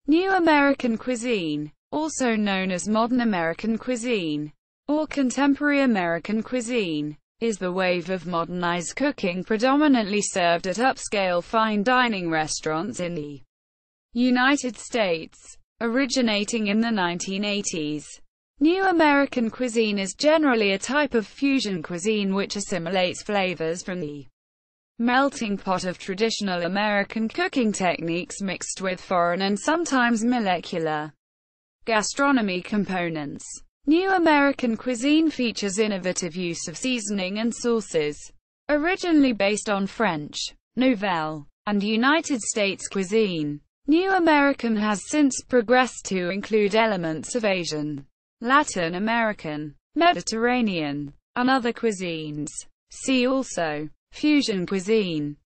New American cuisine, also known as modern American cuisine, or contemporary American cuisine, is the wave of modernized cooking predominantly served at upscale fine dining restaurants in the United States. Originating in the 1980s, New American cuisine is generally a type of fusion cuisine which assimilates flavors from the melting pot of traditional American cooking techniques mixed with foreign and sometimes molecular gastronomy components. New American cuisine features innovative use of seasoning and sauces, originally based on French, Nouvelle, and United States cuisine. New American has since progressed to include elements of Asian, Latin American, Mediterranean, and other cuisines. See also fusion cuisine.